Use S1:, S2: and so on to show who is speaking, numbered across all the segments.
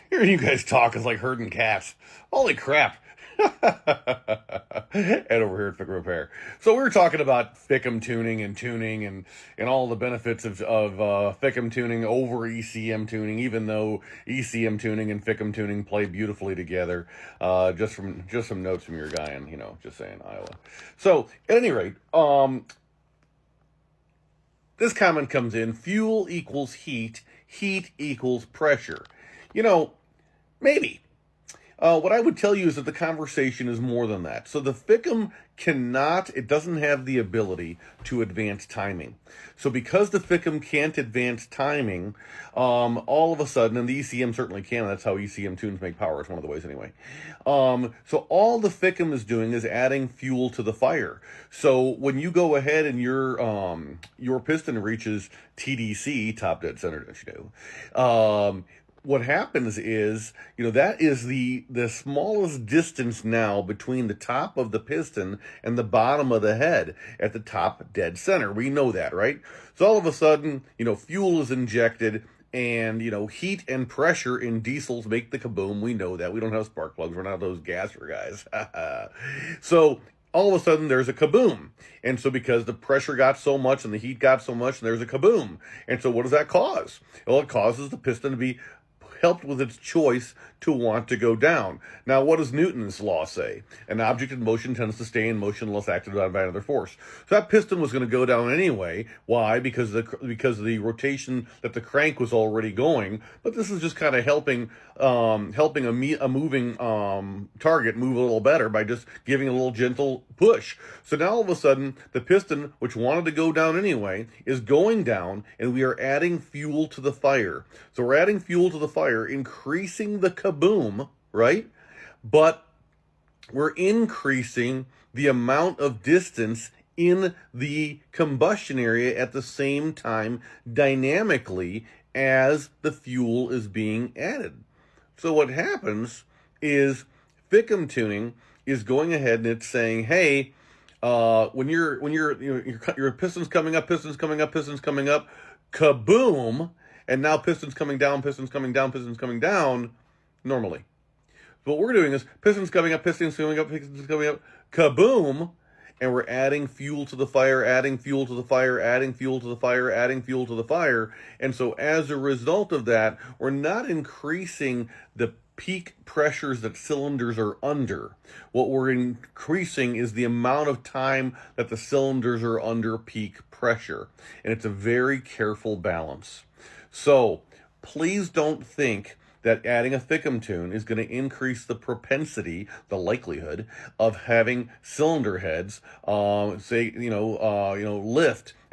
S1: Hearing you guys talk is like herding cats. Holy crap. And over here at FICM Repair. So we were talking about FICM tuning and all the benefits of FICM tuning over ECM tuning, even though ECM tuning and FICM tuning play beautifully together. Just some notes from your guy in, just saying, Iowa. So at any rate, this comment comes in: fuel equals heat, heat equals pressure. Maybe. What I would tell you is that the conversation is more than that. So the FICM it doesn't have the ability to advance timing. So because the FICM can't advance timing, all of a sudden, and the ECM certainly can, that's how ECM tunes make power, it's one of the ways anyway. So all the FICM is doing is adding fuel to the fire. So when you go ahead and your piston reaches TDC, top dead center, don't you know, what happens is, that is the smallest distance now between the top of the piston and the bottom of the head at the top dead center. We know that, right? So all of a sudden, fuel is injected, and, heat and pressure in diesels make the kaboom. We know that. We don't have spark plugs. We're not those gasser guys. So all of a sudden there's a kaboom. And so because the pressure got so much and the heat got so much, there's a kaboom. And so what does that cause? Well, it causes the piston to be helped with its choice to want to go down. Now, what does Newton's law say? An object in motion tends to stay in motion unless acted on by another force. So that piston was going to go down anyway. Why? Because of the rotation that the crank was already going. But this is just kind of helping a moving target move a little better by just giving a little gentle push. So now all of a sudden, the piston, which wanted to go down anyway, is going down, and we are adding fuel to the fire. So we're adding fuel to the fire, increasing the kaboom, right? But we're increasing the amount of distance in the combustion area at the same time dynamically as the fuel is being added. So what happens is FICM tuning is going ahead and it's saying, hey, when your piston's coming up, kaboom, and now piston's coming down, normally. So what we're doing is piston's coming up, kaboom, and we're adding fuel to the fire, adding fuel to the fire. And so as a result of that, we're not increasing the peak pressures that cylinders are under. What we're increasing is the amount of time that the cylinders are under peak pressure. And it's a very careful balance. So please don't think that adding a FICM tune is going to increase the propensity, the likelihood of having cylinder heads, lift.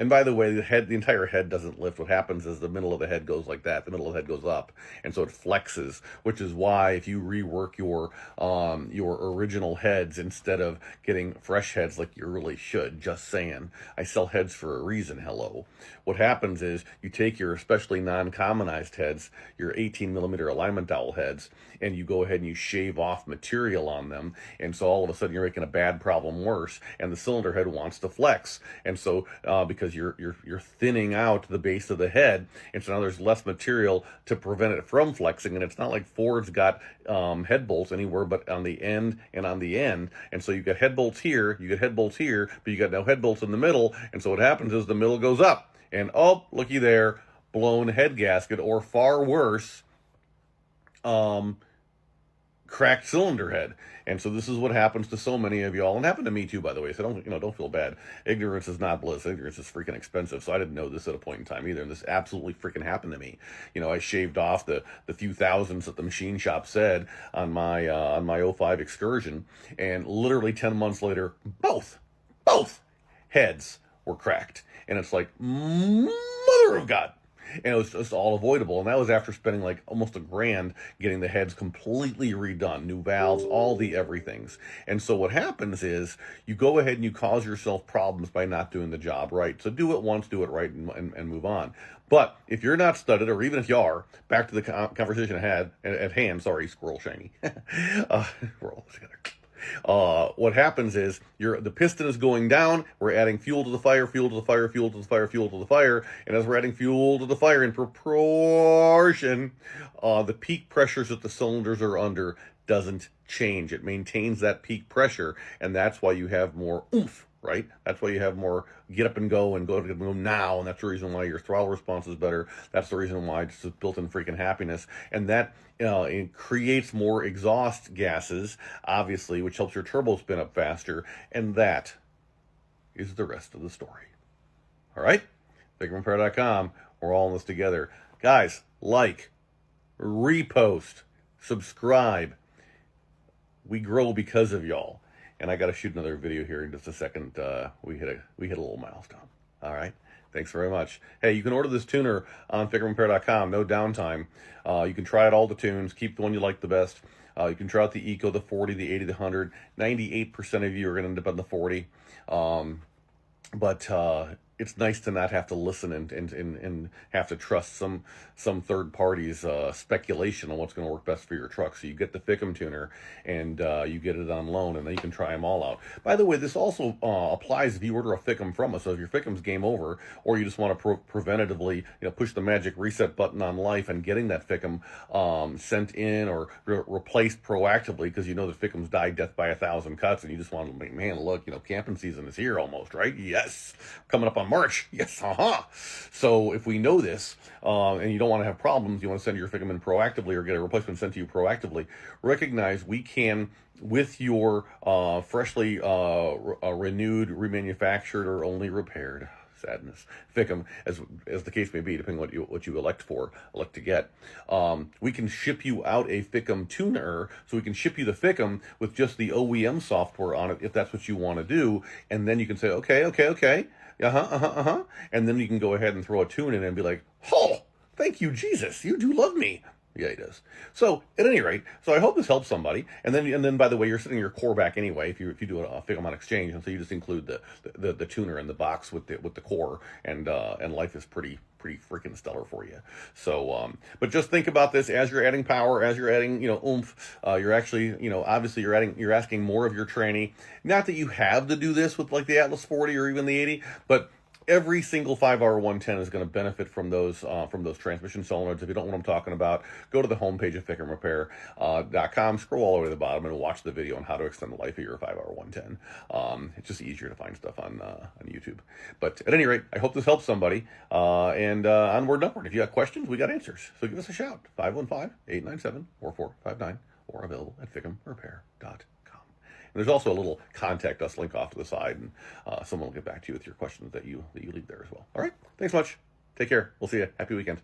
S1: And by the way, the entire head doesn't lift. What happens is the middle of the head goes like that. The middle of the head goes up, and so it flexes. Which is why if you rework your original heads instead of getting fresh heads like you really should, just saying, I sell heads for a reason. Hello. What happens is you take your especially non-commonized heads, your 18 millimeter alignment dowel heads, and you go ahead and you shave off material on them, and so all of a sudden you're making a bad problem worse, and the cylinder head wants to flex, and so because you're thinning out the base of the head, and so now there's less material to prevent it from flexing, and it's not like Ford's got head bolts anywhere but on the end and on the end, and so you got head bolts here, but you got no head bolts in the middle, and so what happens is the middle goes up, and oh, looky there, blown head gasket, or far worse, cracked cylinder head. And so this is what happens to so many of y'all, and happened to me too, by the way. So don't feel bad. Ignorance is not bliss. Ignorance is freaking expensive. So I didn't know this at a point in time either, and this absolutely freaking happened to me. I shaved off the few thousands that the machine shop said on my '05 excursion, and literally 10 months later, both heads were cracked, and it's like, mother of God. And it was just all avoidable. And that was after spending like almost $1,000 getting the heads completely redone, new valves, all the everythings. And so what happens is you go ahead and you cause yourself problems by not doing the job right. So do it once, do it right, and move on. But if you're not studded, or even if you are, back to the conversation at hand, sorry, squirrel shiny. We're all together. What happens is the piston is going down. We're adding fuel to the fire, fuel to the fire, fuel to the fire, fuel to the fire. And as we're adding fuel to the fire in proportion, the peak pressures that the cylinders are under doesn't change. It maintains that peak pressure, and that's why you have more oomph, right? That's why you have more get up and go now, and that's the reason why your throttle response is better. That's the reason why it's just built-in freaking happiness, and that it creates more exhaust gases, obviously, which helps your turbo spin up faster, and that is the rest of the story. All right? FICMRepair.com. We're all in this together. Guys, like, repost, subscribe. We grow because of y'all. And I got to shoot another video here in just a second. We hit a little milestone. All right. Thanks very much. Hey, you can order this tuner on FICMRepair.com. No downtime. You can try out all the tunes. Keep the one you like the best. You can try out the Eco, the 40, the 80, the 100. 98% of you are going to end up on the 40. But it's nice to not have to listen and have to trust some third party's speculation on what's going to work best for your truck. So you get the FICM tuner, and you get it on loan, and then you can try them all out. By the way, this also applies if you order a FICM from us. So if your FICM's game over, or you just want to preventatively push the magic reset button on life and getting that FICM sent in or replaced proactively, because you know that FICM's died death by 1,000 cuts, and you just want to, man, look, camping season is here almost, right? Yes, coming up on March. Yes, So if we know this, and you don't want to have problems, you want to send your FICM in proactively or get a replacement sent to you proactively, recognize we can, with your freshly renewed, remanufactured, or only repaired, sadness, FICM, as the case may be, depending on what you elect to get. We can ship you out a FICM tuner, so we can ship you the FICM with just the OEM software on it, if that's what you want to do, and then you can say, okay, and then you can go ahead and throw a tune in and be like, oh, thank you, Jesus, you do love me. Yeah, he does. So at any rate, I hope this helps somebody. And then by the way, you're setting your core back anyway if you do a FICM on exchange, and so you just include the tuner in the box with the core, and life is pretty freaking stellar for you. So but just think about this as you're adding power, as you're adding oomph. You're actually obviously you're asking more of your tranny. Not that you have to do this with like the Atlas 40 or even the 80, but every single 5R110 is going to benefit from those transmission solenoids. If you don't know what I'm talking about, go to the homepage of FICMRepair.com, scroll all the way to the bottom, and watch the video on how to extend the life of your 5R110. It's just easier to find stuff on YouTube. But at any rate, I hope this helps somebody. And onward and upward. If you got questions, we got answers. So give us a shout. 515-897-4459, or available at FICMRepair.com. And there's also a little contact us link off to the side, and someone will get back to you with your questions that you leave there as well. All right. Thanks much. Take care. We'll see you. Happy weekend.